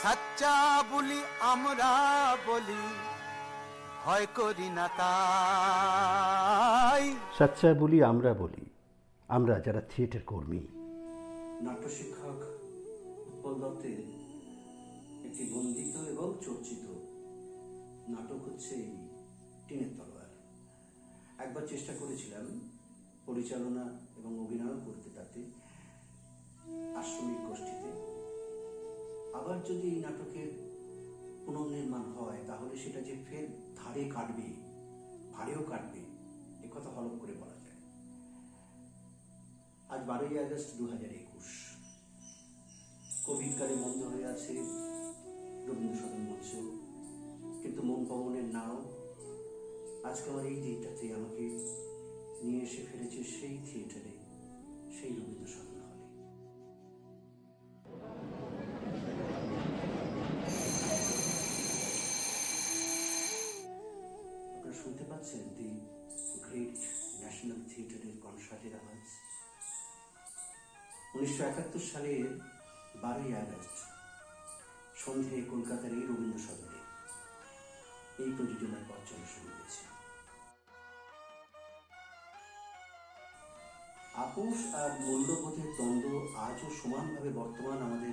সাচ্চা বলি আমরা বলি, ভয় করি না তাই। সাচ্চা বলি আমরা বলি, আমরা যারা থিয়েটার কর্মী। নাট্য শিক্ষক উৎপল দত্তের একটি বন্দিত এবং চর্চিত নাটক হচ্ছে এই টিনের তলোয়ার। একবার চেষ্টা করেছিলাম পরিচালনা এবং অভিনয় করতে তাতে আশ্রমিক গোষ্ঠীতে। আবার যদি এই নাটকের পুনর্নির্মাণ হয় তাহলে সেটা যে ফের ধারে কাটবে, ভাড়েও কাটবে, একথা হলফ করে বলা যায়। আজ 12ই আগস্ট 2021, কোভিডকালে বন্ধ হয়ে আছে রবীন্দ্র সদন মঞ্চ, কিন্তু মন পবনের নাও আজকে আমার এই দিনটাতে আমাকে নিয়ে এসে ফেলেছে সেই থিয়েটারে, সেই রবীন্দ্র সদন হলে। আপনারা শুনতে পাচ্ছেন দি গ্রেট ন্যাশনাল থিয়েটারের কনসার্টের আওয়াজ। 1971 সালের 12ই আগস্ট সন্ধে কলকাতার এই রবীন্দ্র সদনে এই প্রযোজনার পথ চলা শুরু হয়েছে। আপোষ আর মূল্যবোধের দ্বন্দ্ব আজও সমানভাবে বর্তমান আমাদের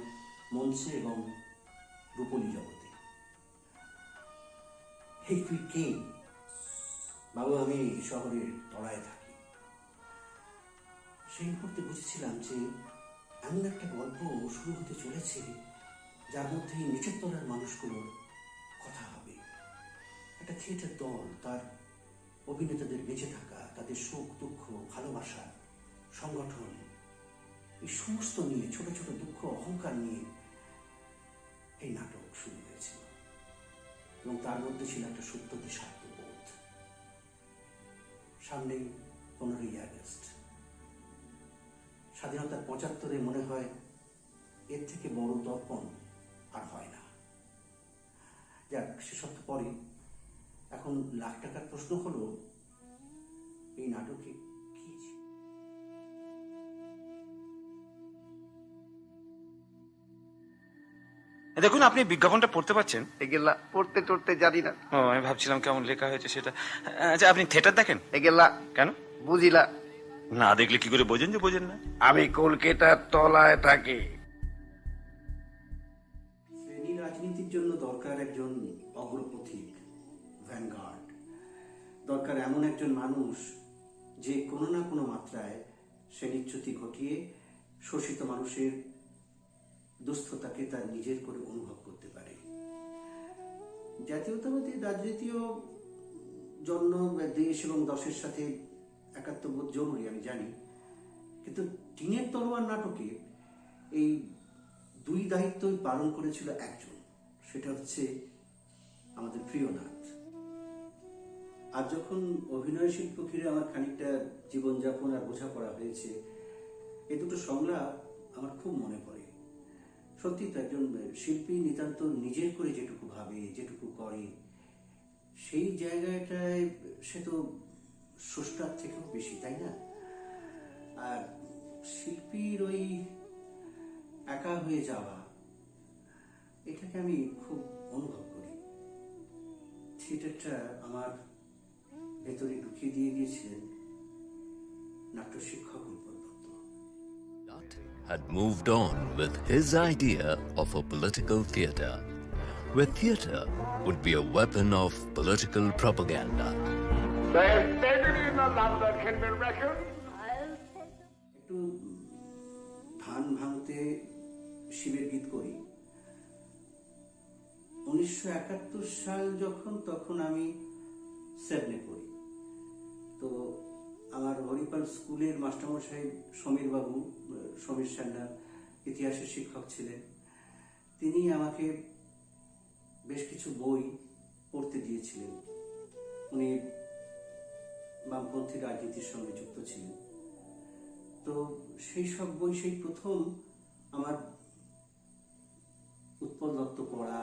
মঞ্চে এবং রূপলী জগতে। হে তুই কে বাবু, আমি শহরের তলায় থাকি। সেই মুহূর্তে বুঝেছিলাম যে এমন একটা গল্প শুরু হতে চলেছে যার মধ্যে নিচের তলার মানুষগুলোর কথা হবে। একটা থিয়েটার দল তার অভিনেতাদের বেঁচে থাকা, তাদের সুখ দুঃখ, ভালোবাসা, সংগঠন, এই সমস্ত নিয়ে, ছোট ছোট দুঃখ অহংকার নিয়ে এই নাটক শুরু হয়েছিল। এবং তার মধ্যে ছিল একটা সত্য দেশাত্মবোধ। সামনে 15ই আগস্ট, স্বাধীনতার 75-এ মনে হয় এর থেকে বড় দর্পণ আর হয় না। যাক, সেসব তো পরে। এখন লাখ টাকার প্রশ্ন হলো এই নাটকে কি ছিল? দেখুন, আপনি বিজ্ঞাপনটা পড়তে পারছেন? এগুলা পড়তে টড়তে জানি না। ও, আমি ভাবছিলাম কেমন লেখা হয়েছে সেটা। আচ্ছা, আপনি থিয়েটার দেখেন? এগুলা কেন? বুঝিলা। না দেখলে কি করে বোঝেন যে বোঝেন না? আমি কলকাতার তলায় থাকি। শ্রেণী রাজনীতির জন্য দরকার একজন অগ্রপথিক, ভ্যানগার্ড। দরকার এমন একজন মানুষ যে কোনো না কোনো মাত্রায় শ্রেণীচ্যুতি ঘটিয়ে শোষিত মানুষের দুস্থতাকে তার নিজের করে অনুভব করতে পারে। জাতীয়তাবাদী রাজনীতিও জন্য দেশ এবং দশের সাথে একাত্মবোধ জরুরি, আমি জানি, কিন্তু টিনের তলোয়ার নাটকে এই দুই দায়িত্বই পালন করেছিল একজন, সেটা হচ্ছে আমাদের প্রিয়নাথ। আর যখন অভিনয় শিল্প ঘিরে আমার খানিকটা জীবনযাপন আর বোঝাপড়া হয়েছে, এই দুটো সংলাপ আমার খুব মনে পড়ে। সত্যি তো, একজন শিল্পী নিতান্ত নিজের করে যেটুকু ভাবে, যেটুকু করে, সেই জায়গাটায় সে তো স্রষ্টার থেকেও বেশি, তাই না? আর শিল্পীর ওই একা হয়ে যাওয়া, এটাকে আমি খুব অনুভব করি। থিয়েটারটা আমার ভেতরে ঢুকিয়ে দিয়ে গিয়েছিলেন নাট্য শিক্ষক Utpal Dutta. Had moved on with his idea of a political theatre, where theatre would be a weapon of political propaganda. একটু ধান ভাঙতে শিবের গীত করি। 1971 সাল যখন, তখন আমি 7-এ পড়ি। তো আমার হরিপাল স্কুলের মাস্টারমশাই সমীর বাবু, সমীর সান্যাল ইতিহাসের শিক্ষক ছিলেন। তিনি আমাকে বেশ কিছু বই পড়তে দিয়েছিলেন। উনি বামপন্থী রাজনীতির সঙ্গে যুক্ত ছিলেন। তো সেই সব বই, সেই প্রথম আমার উৎপল দত্ত পড়া,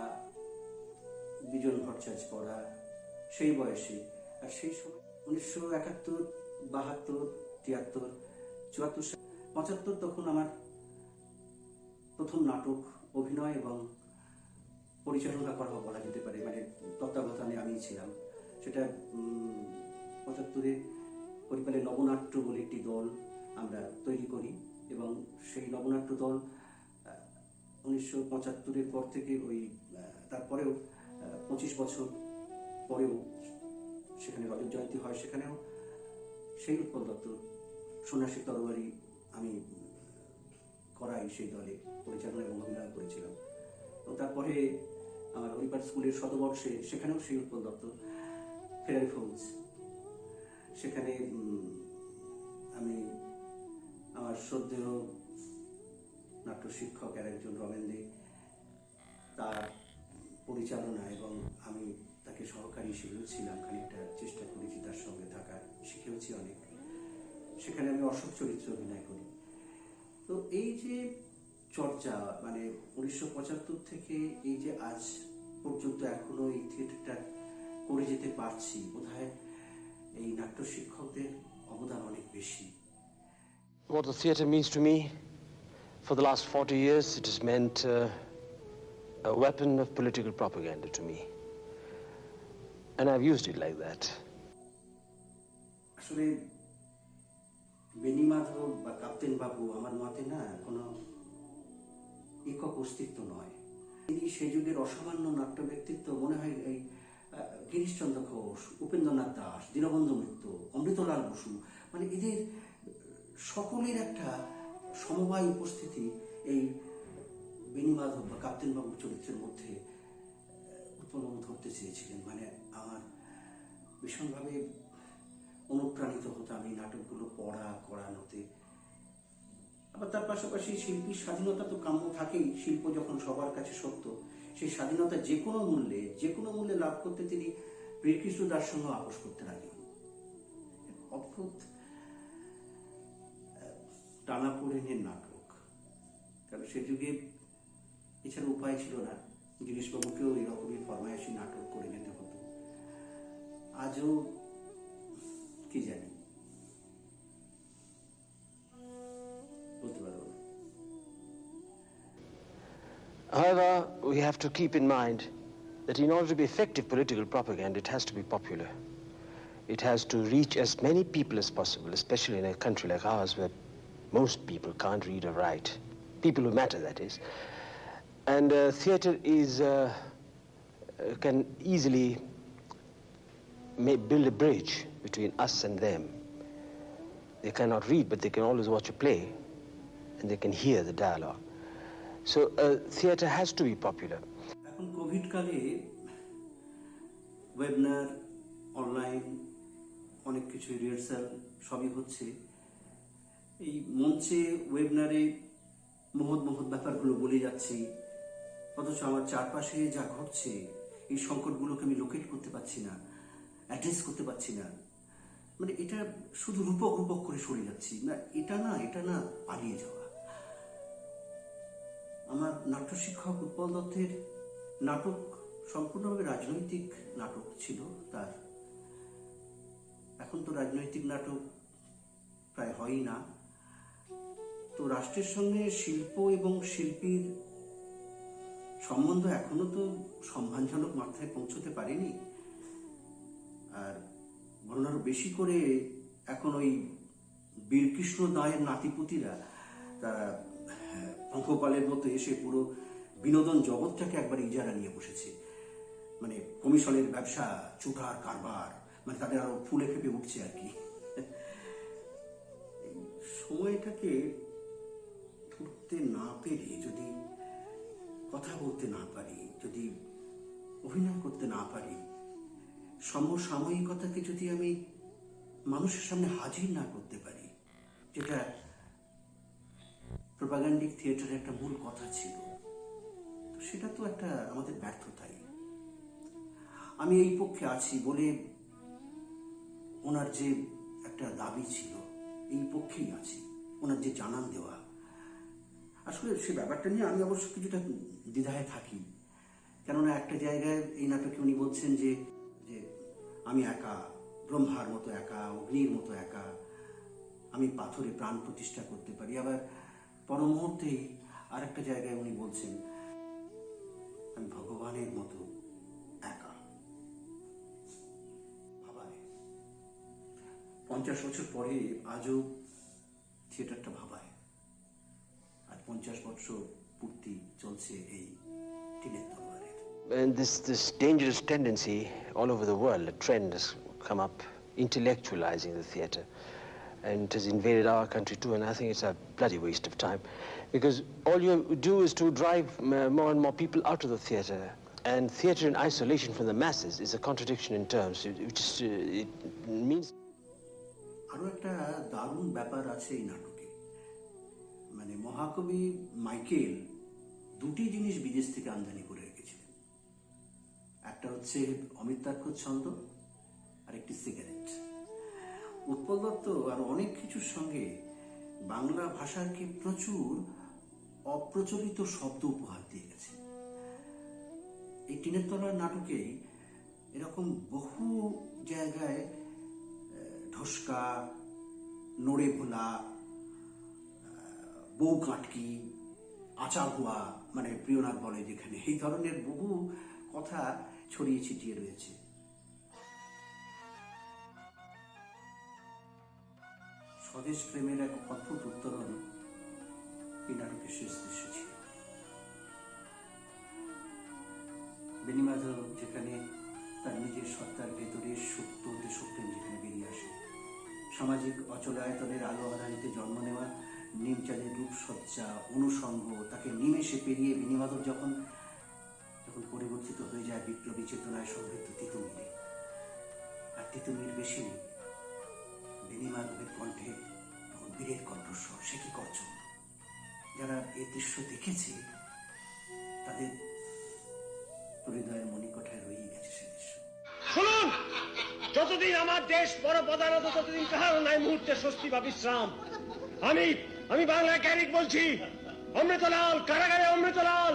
বিজন ভট্টাচার্য পড়া, সেই বয়সে। আর সেই সময় 1971, 72, 73, 74, 75 তখন আমার প্রথম নাটক, অভিনয় এবং পরিচালনা করা বলা যেতে পারে, মানে তত্ত্বাবধানে আমি ছিলাম। সেটা 75-এ পরিপালে নবনাট্য বলে একটি দল আমরা তৈরি করি, এবং সেই নবনাট্য দল 1975-এর পর থেকে তারপরেও 25 বছর পরেও সেখানে রজত জয়ন্তী হয়, সেখানেও সেই উৎপল দত্ত সন্ন্যাসী তরবারি আমি করাই সেই দলে পরিচালনা এবং অভিনয় করেছিলাম। এবং তারপরে আমার হরিপাঠ স্কুলের শতবর্ষে সেখানেও সেই উৎপল দত্ত ফেরারি ফলস, সেখানে আমি আমার শ্রদ্ধেয় নাট্য শিক্ষক আর একজন রমেন দে, তার পরিচালনা এবং আমি তাকে সহকারী হিসেবেও ছিলাম, খানিকটা চেষ্টা করেছি তার সঙ্গে থাকার, শিখেওছি অনেক। সেখানে আমি অশোক চরিত্রে অভিনয় করি। তো এই যে চর্চা, মানে 1975 থেকে এই যে আজ পর্যন্ত এখনো এই থিয়েটারটা করে যেতে পারছি, বোধহয় এই নাট্য শিক্ষকদের অবদান অনেক বেশি। What the theatre means to me, for the last 40 years, it has meant a weapon of political propaganda to me. And I've used it like that. আসলে বেনি মাধব বা কাপ্তেন বাবু আমার মতে না কোনো একক অস্তিত্ব নয়। তিনি সেই যুগের অসামান্য নাট্য ব্যক্তিত্ব। মনে হয় এই গিরিশচন্দ্র ঘোষ, উপেন্দ্রনাথ দাস, দীনবন্ধু মিত্র, অমৃতলাল বসু, মানে এদের সকলের একটা সমবায় উপস্থিতি এই বেনি মাধব বা কাপ্তেন বাবুর চরিত্রের মধ্যে উৎপলবাবু ধরতে চেয়েছিলেন। মানে আমার ভীষণভাবে অনুপ্রাণিত হতাম এই নাটকগুলো করানোতে। আবার তার পাশাপাশি শিল্পীর স্বাধীনতা তো কাম্য থাকেই। শিল্প যখন সবার কাছে সত্য, সেই স্বাধীনতা যে কোনো মূল্যে লাভ করতে তিনি বীরকৃষ্ণ দাস সঙ্গে আপোষ করতে রাজি হন। অদ্ভুত টানাপোড়েনের নাটক, কারণ সে যুগে এছাড়া উপায় ছিল না। গিরিশবাবুকেও এরকমই ফরমায়েশি নাটক করে যেতে হতো। আজও কি জানি, বলতে পারবো না। However, we have to keep in mind that in order to be effective political propaganda, it has to be popular. It has to reach as many people as possible, especially in a country like ours where most people can't read or write. People who matter, that is. And theatre can easily build a bridge between us and them. They cannot read, but they can always watch a play, and they can hear the dialogue. So theatre has to be popular. এখন Covid কালে ওয়েবনার, online অনেক কিছু rehearsal সবই হচ্ছে। এই মঞ্চে ওয়েবনারে মহৎ ব্যাপারগুলো বলে যাচ্ছি, অথচ আমার চারপাশে যা ঘটছে এই সংকটগুলোকে আমি লোকেট করতে পারছি না, অ্যাড্রেস করতে পারছি না। মানে এটা শুধু রূপক করে সরে যাচ্ছি না, এটা না পালিয়ে যাওয়া। আমার নাট্য শিক্ষক উৎপল দত্তের নাটক সম্পূর্ণভাবে রাজনৈতিক নাটক ছিল তার। এখন তো রাজনৈতিক নাটক প্রায় হয়ই না। তো রাষ্ট্রের সঙ্গে শিল্প এবং শিল্পীর সম্বন্ধ এখনো তো সম্মানজনক মাত্রায় পৌঁছতে পারেনি। আর বরং আরো বেশি করে এখন ওই বীরকৃষ্ণ দায়ের নাতিপুতিরা তারা অঙ্কপালের মতো এসে পুরো বিনোদন জগৎটাকে একবার ইজারা নিয়ে বসেছে। মানে কমিশনের ব্যবসা, চুটার কারবার, মানে তাদের আরো ফুলে ফেপে উঠছে আর কি। সময়টাকে ধরতে না পেরে, যদি কথা বলতে না পারি, যদি অভিনয় করতে না পারি, সমসাময়িকতাকে যদি আমি মানুষের সামনে হাজির না করতে পারি, যেটা প্রোপাগান্ডিক থিয়েটারের একটা মূল কথা ছিল, তো সেটা তো একটা আমাদের ব্যর্থতাই। আমি এই পক্ষে আছি বলে ওনার যে একটা দাবি ছিল, এই পক্ষেই আছি। ওনার যে জানান দেওয়া, আসলে সে ব্যাপারটা নিয়ে আমি অবশ্য কিছুটা দ্বিধায় থাকি। কেননা একটা জায়গায় এই নাটকে উনি বলছেন যে আমি একা, ব্রহ্মার মতো একা, অগ্নির মতো একা, আমি পাথরে প্রাণ প্রতিষ্ঠা করতে পারি। আবার পর মুহূর্তেই আর একটা জায়গায় উনি বলছেন আমি ভগবান দাবানের মতো একা ভাবায়। 50 বছর পরে আজও থিয়েটারটা ভাবায়, আর 50 বছর পূর্তি চলছে এই টিনের তলোয়ারের। And this dangerous tendency all over the world, a trend has come up, intellectualizing the theatre. And it has invaded our country too, and I think it's a bloody waste of time. Because all you do is to drive more and more people out of the theatre. And theatre in isolation from the masses is a contradiction in terms. It means... আরও একটা দারুণ ব্যাপার আছে এই নাটকে, মানে মহাকবি Michael দুটি জিনিস বিদেশ থেকে আমদানি করে রেখেছিলেন। একটা হচ্ছে অমিতাক্ষর ছন্দ, আর একটি সিগারেট। উৎপল দত্ত আর অনেক কিছুর সঙ্গে বাংলা ভাষাকে প্রচুর অপ্রচলিত শব্দ উপহার দিয়ে গেছে। এই টিনের তলার নাটকে এরকম বহু জায়গায় ঢোসকা, নড়ে ভোলা, বউ কাটকি, আচার হুয়া, মানে প্রিয়নাথ বলে যেখানে, এই ধরনের বহু কথা ছড়িয়ে ছিটিয়ে রয়েছে। স্বদেশ প্রেমের এক অদ্ভুত উত্তরণ এই নাটকের শেষ দৃশ্য ছিল। বেণীমাধব যেখানে তার নিজের সত্তার ভেতরে সত্য দেশপ্রেম যেখানে বেরিয়ে আসে, সামাজিক অচলায়তনের আলো আধারিতে জন্ম নেওয়া নিমচাঁদের রূপসজ্জা, অনুষঙ্গ, তাকে নিমেষে পেরিয়ে বেণীমাধব যখন পরিবর্তিত হয়ে যায় বিপ্লবী চেতনায় সমৃদ্ধ তিতুমিরে, আর তিতুমির বেশি বেণীমাধবের কণ্ঠে তখন বীরের কণ্ঠস্বর, সে কি করছেন। যারা এই দৃশ্য দেখেছে তাদের হৃদয়ের মণিকোঠায় রয়ে গেছে সে দৃশ্য। শুনুন, যতদিন আমার দেশ বড় প্রধানত ততদিন কাহারও নাই মুহূর্তে স্বস্তি বা বিশ্রাম। আমি বাংলায় ক্যারিক বলছি, অমৃতলাল কারাগারে, অমৃতলাল।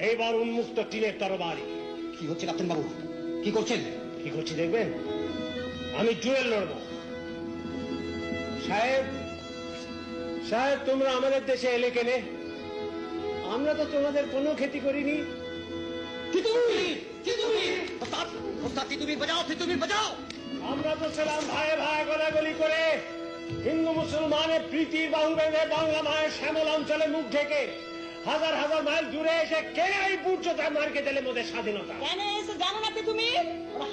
এইবার উন্মুক্ত টিনের তরবারি। কি হচ্ছে ক্যাপ্টেন বাবু, কি করছেন? কি করছি দেখবেন? আমি জুয়েল লড়ব। সাহেব তোমরা আমাদের দেশে এলে কেনে? আমরা তো তোমাদের কোনো ক্ষতি করিনি। আমরা তো ছিলাম ভাই ভাই গলাগলি করে, হিন্দু মুসলমানের প্রীতির বাহু বেঁধে বাংলা মায়ের শ্যামল অঞ্চলে মুখ ঢেকে হাজার হাজার মাইল দূরে এসে কে এই বুঝতে মার্কে দিলে মোদের স্বাধীনতা। কেন এসে জানো নাকি তুমি?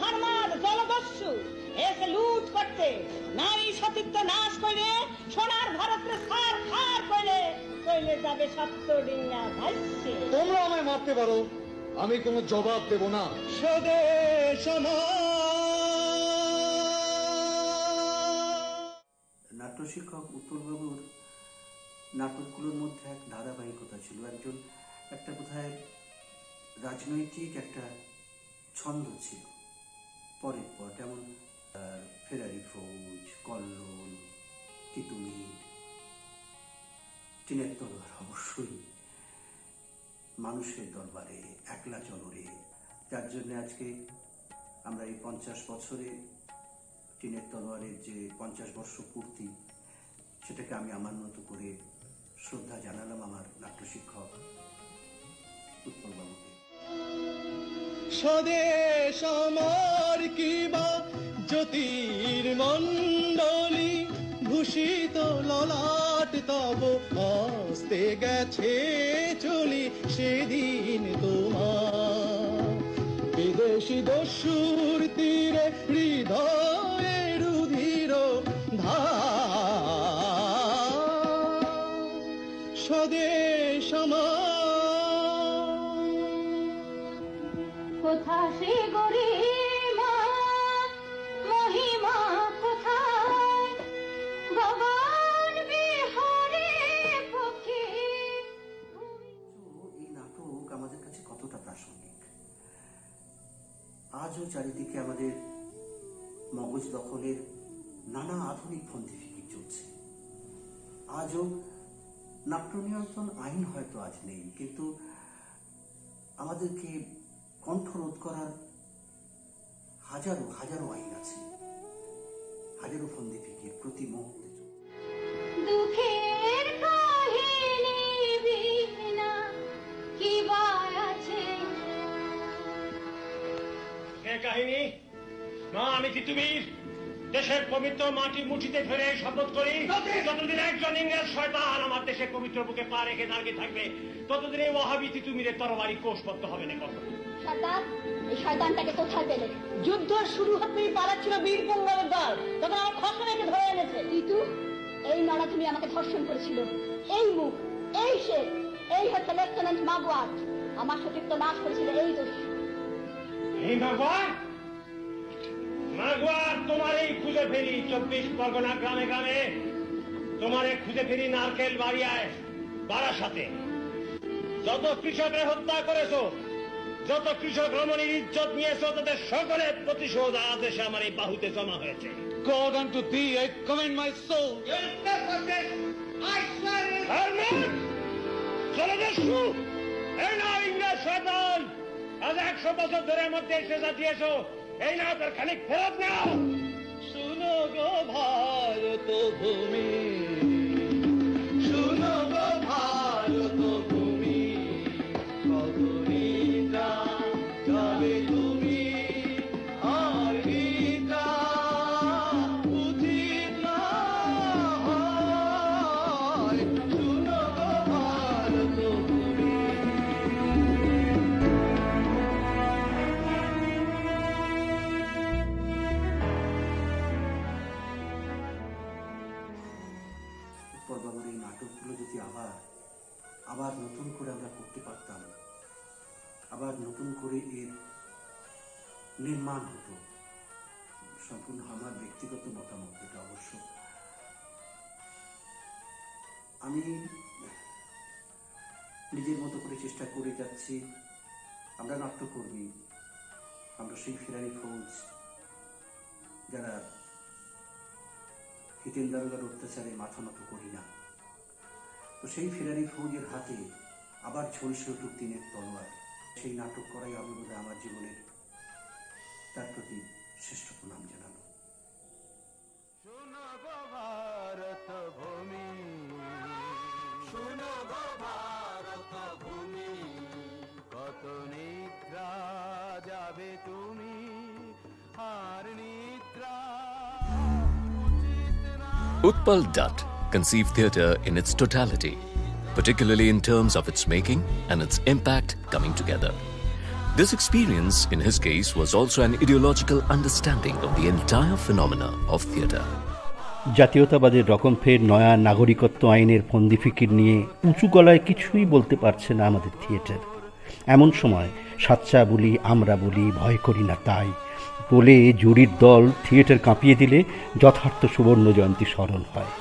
হারমাদ জলদস্যু এসে লুট করতে, নারী সতীত্ব নাশ করে সোনার ভারতের খার খার করে কইলে যাবে সত্য ডিঙ্গা ভাসছে। তোমরা আমায় মারতে পারো, আমি কোনো জবাব দেব না। স্বদেশ নাট্য শিক্ষক উৎপলবাবুর নাটকগুলোর মধ্যে এক ধারাবাহিকতা ছিল, একটা কোথায় রাজনৈতিক একটা ছন্দ ছিল পরের পর, যেমন ফেরারি ফৌজ, কল্লোল, তিতুমির, টিনের তলোয়ার, অবশ্যই মানুষের দরবারে, একলা চলরে, যার জন্য আজকে আমরা এই 50 বছরে টিনের তলোয়ারের যে 50 বর্ষ পূর্তি, সেটাকে আমি আমার মতো করে শ্রদ্ধা জানালাম আমার নাট্য শিক্ষক উৎপলবাবুকে। স্বদেশ আমার কিবা জ্যোতির্মণ্ডলী, ভূষিত ললাট তব হস্তে গেছে চলি সেদিন তোমার। বিদেশি দস্যুর তীরে হৃদয়ে রুধির ধার, স্বদেশ আমার। কোথা সে গরিমা মহিমা কোথায়, গগন বিহারে পক্ষী। এই নাটক আমাদের কাছে কতটা প্রাসঙ্গিক। আজও চারিদিকে আমাদের মগজ দখলের নানা আধুনিক ফন্দি ফিকির চলছে। আজও নাট্য নিয়ন্ত্রণ আইন হয়তো আজ নেই, কিন্তু আমাদেরকে কণ্ঠরোধ করার হাজারো হাজারো আইন আছে, হাজারো ফন্দি ফিকির প্রতি মুহূর্তে। দুঃখের কাহিনী কাহিনী। মা, আমি তিতুমির দেশের পবিত্র মাটি মুঠিতে ফেলে শপথ করি, যতদিন একজন ইংরেজ শয়তান আমার দেশের পবিত্র বুকে পা রেখে দাঁড়িয়ে থাকবে, ততদিন এই ওয়াহাবি তিতুমিরের তরবারি কোষবদ্ধ হবে না কখনো। সরদার, এই শয়তানটাকে কোথায় পেলে? যুদ্ধ শুরু হতেই পালাচ্ছিল বীর বঙ্গালের দল, তখন আমার খসড়াকে ধরে এনেছে। তিতু, এই নড়াচুনি আমাকে ধর্ষণ করেছিল। এই মুখ, এই শেখ, এই হচ্ছে লেফটেন্যান্ট মাগুয়ার। আমার সতীত্ব নাশ করেছিল এই দোষ। এই মাগুয়ার, মাগুয়ার তোমার এই খুঁজে ফেরি 24 পরগনা গ্রামে গ্রামে, তোমার এই খুঁজে ফেরি নারকেল বাড়িয়ায় বারাসাতে। যত কৃষকরা হত্যা করেছো, যত কৃষক রমণীর ইজ্জত নিয়েছো, তাদের সকলের প্রতিশোধ আজ এসে আমার এই বাহুতে জমা হয়েছে। God unto thee I commend my soul. জলদস্যু, এই না ইংরেজ শয়তান, আজ 100 বছর ধরে মধ্যে এসে জাতিয়েছো, এই না তার খানিক ফেরত নাও। শুনো গো ভারত ভূমি, শুনো গো ভারত ভূমি, কত নিদ্রা যাবে তুমি, আর নিদ্রা উচিত নয়। শুনো গো ভারত ভূমি। উৎপলবাবুর এই নাটকগুলো যদি আবার নতুন করে আমরা করতে পারতাম, আবার নতুন করে এর নির্মাণ হতো, সম্পূর্ণ আমার ব্যক্তিগত মতামত এটা অবশ্য। আমি নিজের মতো করে চেষ্টা করে যাচ্ছি। আমরা নাট্যকর্মী, আমরা সেই ফেরারি ফৌজ যারা হিতেন দারোগার অত্যাচারে মাথা নত করি না। তো সেই ফেরারি ফৌজের হাতে আবার ঝলসে উঠুক দিনের তলোয়ার, সেই নাটক করাই হবে বোধহয় আমার জীবনের তার প্রতি শ্রেষ্ঠ প্রণাম জানানো। শোনো গো ভারত ভূমি, শোনো গো ভারত ভূমি, কত নিদ্রা যাবে তুমি, আর নিদ্রা উচিত না। Utpal Dutt conceived theatre in its totality, particularly in terms of its making and its impact coming together. This experience, in his case, was also an ideological understanding of the entire phenomena of theatre. জাতীয়তাবাদের রকমফের নয়া নাগরিকত্ব আইনের ফন্দিফিকির নিয়ে উঁচু গলায় কিছুই বলতে পারছে না আমাদের থিয়েটার। এমন সময় সাচ্চা বলি, আমরা বলি, ভয় করি না তাই বলে জুরির দল থিয়েটার কাঁপিয়ে দিলে যথার্থ সুবর্ণ জয়ন্তী স্মরণ হয়।